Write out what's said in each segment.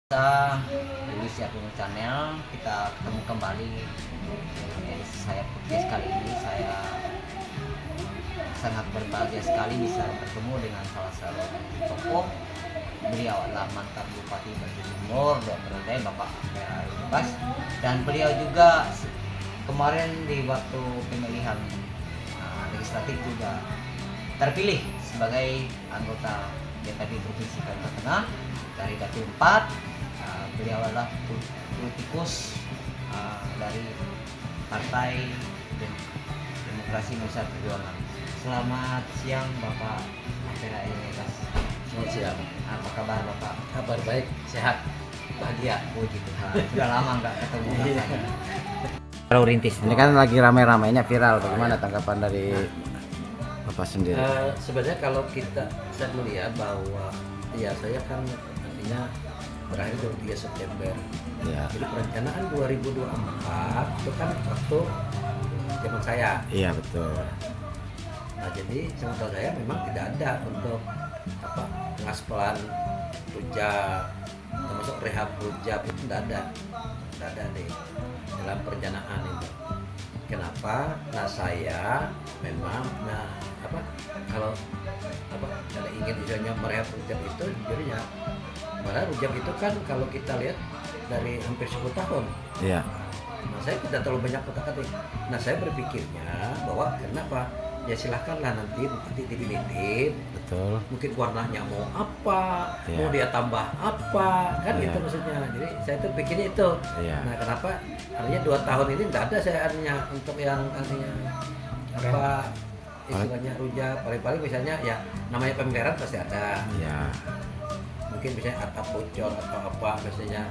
Kita Luis Yakin Channel, kita ketemu kembali dari saya podcast kali ini. Saya sangat berbahagia sekali bisa bertemu dengan salah satu tokoh. Beliau adalah mantan Bupati Bantul Timur dan Berdaya Bapak Pera Bebas, dan beliau juga kemarin di waktu pemilihan legislatif juga terpilih sebagai anggota DPRD Provinsi Kalimantan Tengah dari Dapil 4. Beliau adalah politikus dari Partai Demokrasi Indonesia Perjuangan. Selamat siang Bapak Pera Bebas. Selamat siang. Apa kabar Bapak? Kabar baik, sehat, bahagia. Puji Tuhan. Sudah lama nggak ketemu rasanya. Kalau rintis Ini kan lagi ramai-ramainya viral. Bagaimana tanggapan dari Bapak sendiri? Sebenarnya kalau saya melihat bahwa ya saya kan artinya berakhir 23 September. Ya. Jadi perencanaan 2024 itu kan waktu zaman saya. Iya betul. Nah jadi zaman saya memang tidak ada untuk pengaspalan rujak, termasuk rehab rujak itu tidak ada deh dalam perencanaan itu. Kenapa? Nah saya memang kalau ingin misalnya merehab rujak itu jadinya malah rujak itu kan kalau kita lihat dari hampir 10 tahun. Iya. Nah saya tidak terlalu banyak kotak-katik. Nah saya berpikirnya bahwa kenapa ya silahkanlah nanti Bupati definitif. Betul. Mungkin warnanya mau apa, Iya. mau dia tambah apa, kan Iya. gitu maksudnya. Jadi saya tuh pikirnya itu. Iya. Nah kenapa? Artinya 2 tahun ini tidak ada saya artinya untuk yang artinya istilahnya rujak. Paling-paling misalnya ya namanya pemeliharaan pasti ada. Iya. Mungkin misalnya atap bocor atau apa biasanya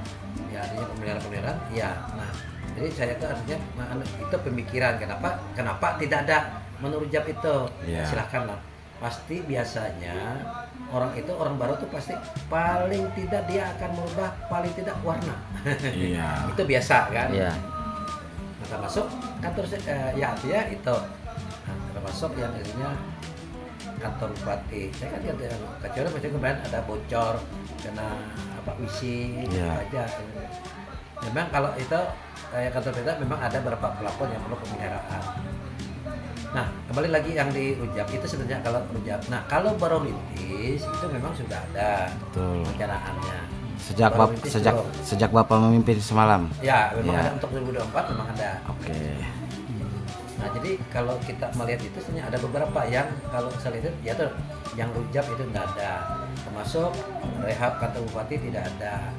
ya artinya pemeliharaan ya. Nah jadi saya tuh artinya itu pemikiran kenapa tidak ada menurut jab itu. Yeah. Silahkanlah, pasti biasanya orang baru tuh pasti paling tidak dia akan merubah paling tidak warna. Iya. Itu biasa kan. Iya. Nah, termasuk kantor ya artinya itu termasuk yang artinya kantor bupati. Saya kan kecuali misalnya kemarin ada bocor karena wisi Yeah. aja. Memang kalau itu kayak kantor beda memang ada beberapa pelapor yang perlu pemeliharaan. Nah kembali lagi yang di rujak itu sebenarnya kalau rujak. Nah kalau baru rintis itu memang sudah ada Betul. perencanaannya. Sejak Bapak memimpin semalam. Ya memang Ya. ada untuk 2024 memang ada. Oke. Nah jadi kalau kita melihat itu sebenarnya ada beberapa yang kalau saya lihat ya tuh yang rujak itu tidak ada, termasuk rehab kantor bupati tidak ada,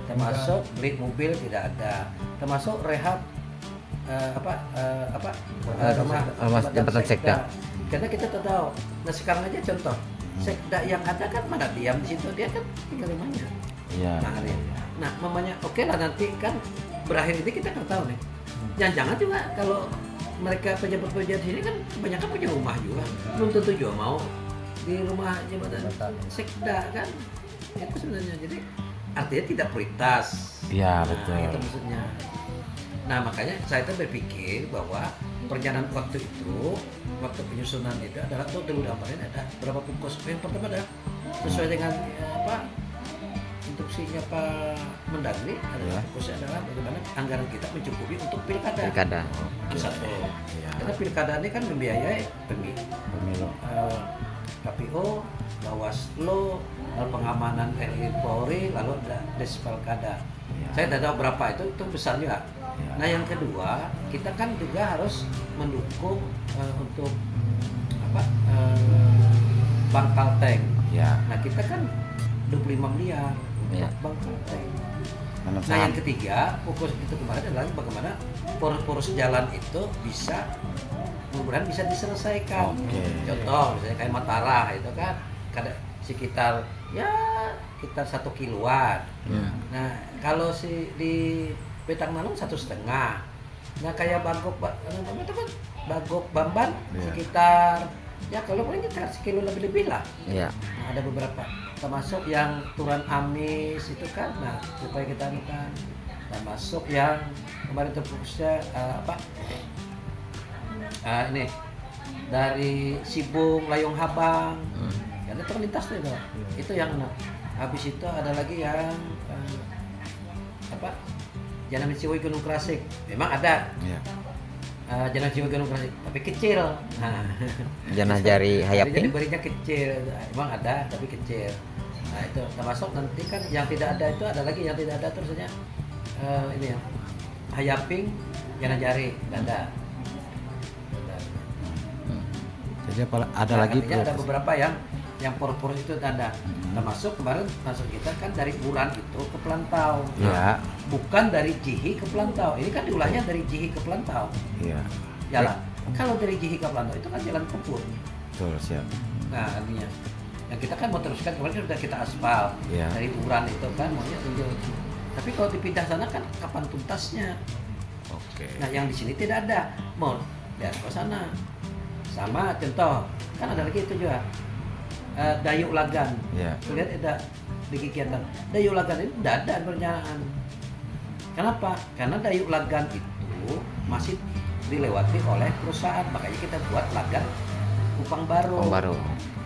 termasuk beli mobil tidak ada, termasuk rehab rumah jabatan sekda. Karena kita tahu. Nah sekarang aja contoh sekda yang ada kan mana diam di situ, dia kan tinggal rumahnya. Iya. Nah mamanya oke lah nanti kan berakhir ini kita nggak tahu nih. Jangan-jangan juga kalau mereka pejabat-pejabat sini kan kebanyakan punya rumah juga, belum tentu juga mau di rumah jabatan sekda kan. Itu sebenarnya jadi artinya tidak prioritas. Iya Nah, betul. itu maksudnya. Nah makanya saya tuh berpikir bahwa perencanaan waktu itu, waktu penyusunan itu adalah untuk 2024 ini ada berapa fokus. Yang pertama adalah sesuai dengan instruksinya Pak Mendagri adalah fokusnya adalah bagaimana anggaran kita mencukupi untuk pilkada. Pilkada. Itu satu. Iya. Karena pilkada ini kan membiayai Pemilu. KPU, Bawaslu, lalu pengamanan TNI Polri, lalu ada Despalkada. Iya. Saya tidak tahu berapa itu besar juga. Iya. Nah yang kedua, kita kan juga harus mendukung untuk Bank Kalteng. Ya. Nah kita kan 25 miliar untuk Iya. Bank Kalteng. Tanam Nah saham. yang ketiga, fokus itu kemarin adalah bagaimana poros-poros jalan itu mudah-mudahan bisa diselesaikan. Oke. Contoh misalnya kayak Matara itu kan ada sekitar sekitar 1 kiloan. Iya. Nah kalau di Betang Manung 1,5. Nah kayak Bagok itu kan Bagok Bamban Iya. sekitar ya kalau paling kita sekilo lebih lah. Iya. Nah, ada beberapa termasuk yang Turan Amis itu kan, nah supaya kita anukan, termasuk yang kemarin terfokusnya ini dari Sibung Layong Habang, karena itu kan lintas tuh itu yang habis itu ada lagi yang apa Jalan Ciwoi Gunung Krasik. Memang ada Iya. Jalan Ciwoi Gunung Krasik, tapi kecil. Nah, Janah Jari jadi Hayaping. berinya kecil, memang ada tapi kecil. Nah itu termasuk nanti kan yang tidak ada itu ada lagi yang tidak ada terusnya ini ya Hayaping, Janah Jari, tidak ada. Jadi ada Nah, lagi artinya ada prioritas. beberapa yang poros-poros itu ada. Termasuk kemarin masuk kita kan dari Buran itu ke Pelantau. Ya. Bukan dari Jihi ke Pelantau. Ini kan diulangnya dari Jihi ke Pelantau. Iya. Jalan. Kalau dari Jihi ke Pelantau itu kan jalan kebun. Betul, siap. Nah, artinya yang kita kan mau teruskan kemarin kan sudah kita aspal Iya. dari Buran itu kan maunya tunjuk. Tapi kalau dipindah sana kan kapan tuntasnya? Oke. Nah, yang di sini tidak ada. Mau lihat ke sana. Sama contoh, kan ada lagi itu juga. Dayuk Lagan. Iya. Tuh lihat ada di kegiatan. Dayuk Lagan itu tidak ada perencanaan. Kenapa? Karena Dayuk Lagan itu masih dilewati oleh perusahaan. Makanya kita buat Lagan Kupang Baru. Kupang Baru.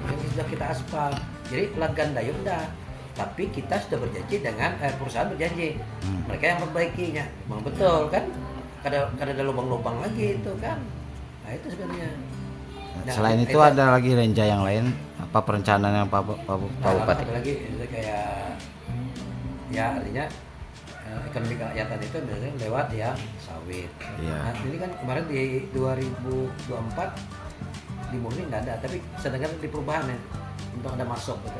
Yang sudah kita aspal. Jadi Lagan Dayuk enggak. Tapi kita sudah berjanji dengan perusahaan berjanji. Mereka yang perbaikinya. Memang betul kan? Kada ada lubang-lubang lagi itu kan. Nah itu sebenarnya. Nah, Selain itu ada lagi renja yang lain, apa perencanaan yang Pak Bupati? Ada lagi itu kayak ya artinya ekonomi kerakyatan itu biasanya lewat ya sawit. Iya. Nah, ini kan kemarin di 2024 di Murni nggak ada, tapi sedangkan di perubahan ya untuk ada masuk gitu.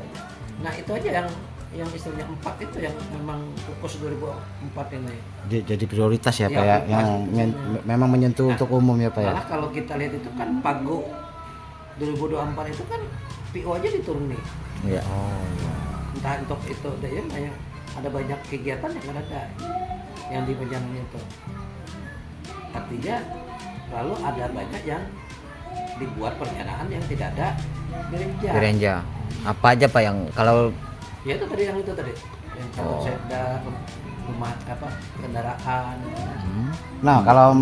Nah itu aja yang istilahnya 4 itu yang memang fokus 2004 ini. Jadi prioritas ya, Iya, Pak ya, prioritas yang itu. memang menyentuh Nah, untuk umum ya, Pak ya. Malah kalau kita lihat itu kan Pago 2024 itu kan PO aja diturun nih. Iya. Oh, iya. Entah untuk itu ada banyak kegiatan yang ada yang di perjalanan itu. Artinya lalu ada banyak yang dibuat perencanaan yang tidak ada di Renja. Di Renja. Apa aja Pak yang kalau Ya itu tadi yang yang kalau Oh. seda rumah kendaraan. Nah, kalau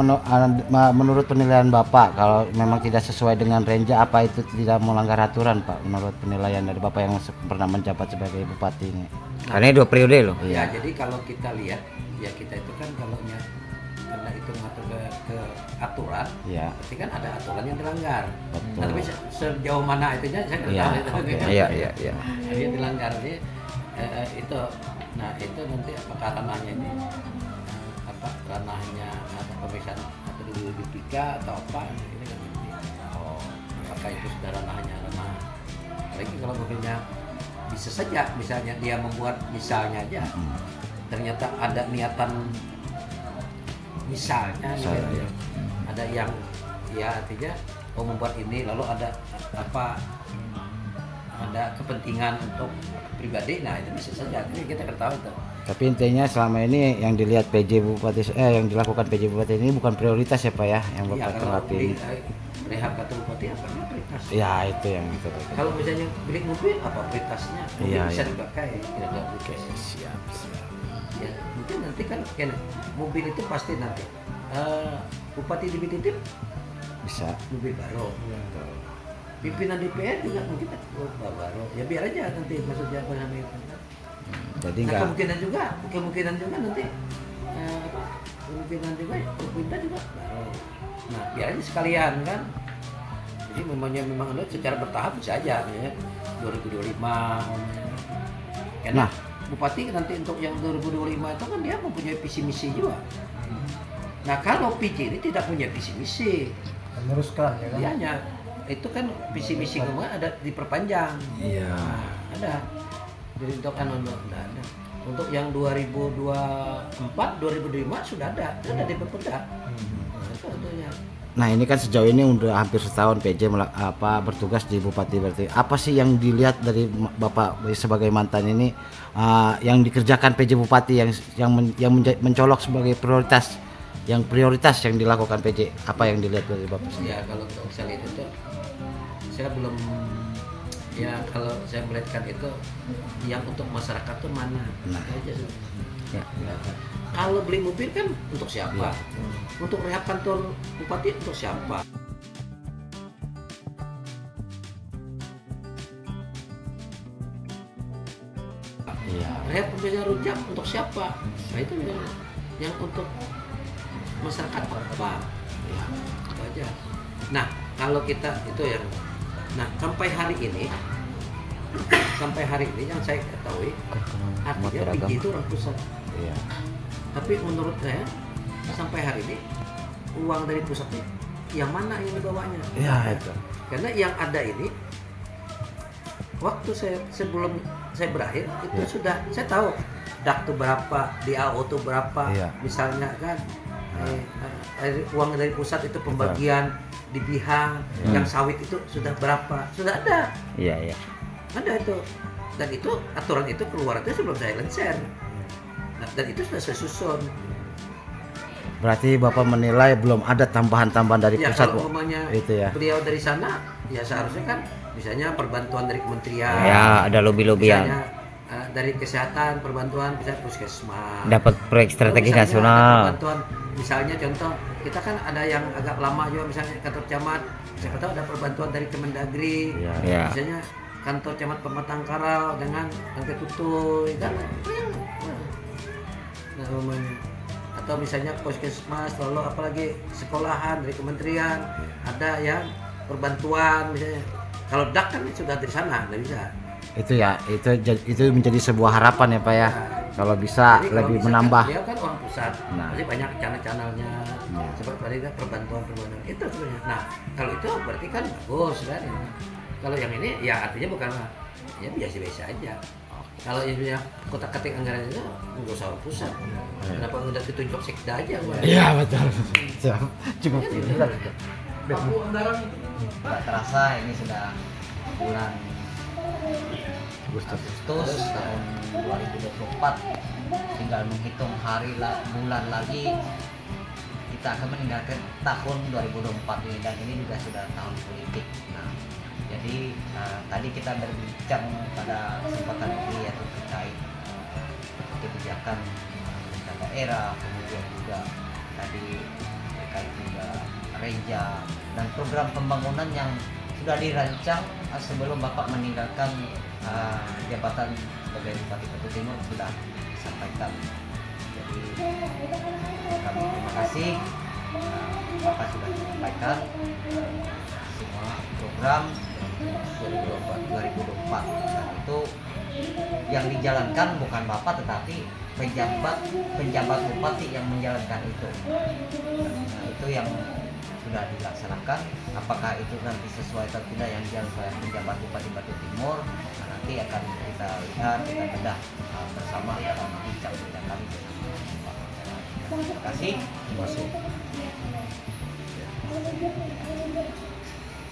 menurut penilaian Bapak, kalau memang tidak sesuai dengan Renja, apa itu tidak melanggar aturan, Pak? Menurut penilaian dari Bapak yang pernah menjabat sebagai bupati ini. Karena ini 2 periode loh. Ya, Iya. jadi kalau kita lihat ya kita itu kan karena itu mengatur ke aturan, Iya. berarti kan ada aturan yang dilanggar. Betul. Nah, tapi sejauh mana itunya saya nggak Iya. tahu itu. Iya, iya, iya. Yang dilanggar ini itu, nah itu nanti apakah ranahnya ini ranahnya atau pemeriksaan atau di BPK atau apa ini kan nanti. Apakah itu sudah ranahnya apalagi kalau mobilnya bisa saja misalnya dia membuat misalnya aja ternyata ada niatan misalnya gitu Misalnya, ya. Ada yang ya artinya membuat ini lalu ada kepentingan untuk pribadi, nah itu bisa saja ini kita ketahui itu. Tapi intinya selama ini yang dilihat PJ Bupati yang dilakukan PJ Bupati ini bukan prioritas ya, Pak ya, yang Iya, Bapak kalau tanggapi. rehab kantor bupati apa prioritas? Ya, itu yang kita. Kalau misalnya beli mobil apa prioritasnya? Mobil Iya, bisa iya. dipakai, tidak ada Oke, prioritas. siap. Ya, mungkin nanti kan mobil itu pasti nanti bupati dititip Bisa. mobil baru. Pimpinan DPR juga mungkin baru. Ya biar aja nanti maksudnya apa namanya itu. Jadi Nah, enggak kemungkinan juga nanti kemungkinan juga pemerintah juga baru. Nah, biar aja sekalian kan. Jadi memang ada secara bertahap bisa aja ya. 2025. Karena Nah. bupati nanti untuk yang 2025 itu kan dia mempunyai visi misi juga. Nah, kalau PJ ini tidak punya visi misi, meneruskan ya kan? dia hanya itu kan visi misi kemarin ada diperpanjang. Iya. Nah, ada. Jadi untuk ada. Untuk yang 2024, 2025 sudah ada di Bapeda. Nah, itu tentunya. Nah, ini kan sejauh ini udah hampir setahun PJ bertugas di Bupati berarti. Apa sih yang dilihat dari Bapak sebagai mantan ini yang dikerjakan PJ Bupati yang mencolok sebagai prioritas yang dilakukan PJ? Apa yang dilihat dari Bapak sendiri? Ya kalau untuk saya lihat itu saya belum ya kalau saya melihatkan itu yang untuk masyarakat tuh mana Nah. itu aja sebenarnya. Ya. Kalau beli mobil kan untuk siapa? Untuk rehab kantor bupati untuk siapa? Iya. Rehab pembebasan rujak untuk siapa? Nah itu yang untuk masyarakat apa? Ya, itu aja. Nah kalau kita itu yang, nah sampai hari ini yang saya ketahui artinya PJ itu orang pusat. Iya. Tapi menurut saya sampai hari ini uang dari pusatnya yang mana yang dibawanya? Iya itu. Karena yang ada ini waktu sebelum saya berakhir itu sudah saya tahu daktu berapa, DAO itu berapa, Iya. misalnya kan uang dari pusat itu pembagian di Bihang, yang sawit itu sudah berapa, sudah ada. Iya. Ada itu, dan itu aturan itu keluar itu sebelum saya lengser. Nah, dan itu sudah saya susun. Berarti Bapak menilai belum ada tambahan-tambahan dari Ya pusat, kalau Bu? umpamanya Itu ya. beliau dari sana, ya seharusnya kan misalnya perbantuan dari kementerian, Ya, ada lobby-lobbyan. misalnya dari kesehatan perbantuan, misalnya puskesmas, Dapat proyek strategi misalnya ada nasional. perbantuan, misalnya contoh kita kan ada yang agak lama juga, misalnya kantor camat, siapa tahu ada perbantuan dari Kemendagri, Iya. Ya. misalnya kantor camat Pematang Karau dengan Angke Tutuy kan, nah umumnya, atau misalnya puskesmas, lalu apalagi sekolahan dari kementerian, ada yang perbantuan misalnya. Kalau DAK kan sudah dari sana, nggak bisa. Itu ya, itu menjadi sebuah harapan ya Pak ya. Kalau bisa Jadi kalau lebih misalkan menambah. dia kan orang pusat, Nah. pasti banyak channel-channelnya, Ya. seperti tadi perbantuan itu sebenarnya. Nah kalau itu berarti kan bagus kan. Kalau yang ini ya artinya bukan, ya biasa-biasa aja. Kalau ini kota ketik anggaran itu nggak usah orang pusat. Kenapa nggak ditunjuk sekda aja? Iya betul. Siap. Cukup ini. Nggak terasa ini sudah bulan Agustus tahun 2024, tinggal menghitung hari bulan lagi kita akan meninggalkan tahun 2024 ini, dan ini juga sudah tahun politik. Nah, jadi tadi kita berbincang pada kesempatan ini yaitu terkait kebijakan pemerintah daerah, kemudian juga tadi terkait juga Reja dan program pembangunan yang sudah dirancang sebelum Bapak meninggalkan jabatan sebagai Bupati Batu Timur sudah disampaikan. Jadi kami terima kasih Bapak sudah menyampaikan semua program 2024, dan itu yang dijalankan bukan Bapak tetapi penjabat bupati yang menjalankan itu. Nah, itu yang sudah dilaksanakan. Apakah itu nanti sesuai atau tidak yang dijalankan oleh penjabat Bupati Batu Timur, nah, nanti akan kita lihat, kita bedah bersama dalam bincang-bincang kami bersama Pak. Terima kasih. Terima kasih.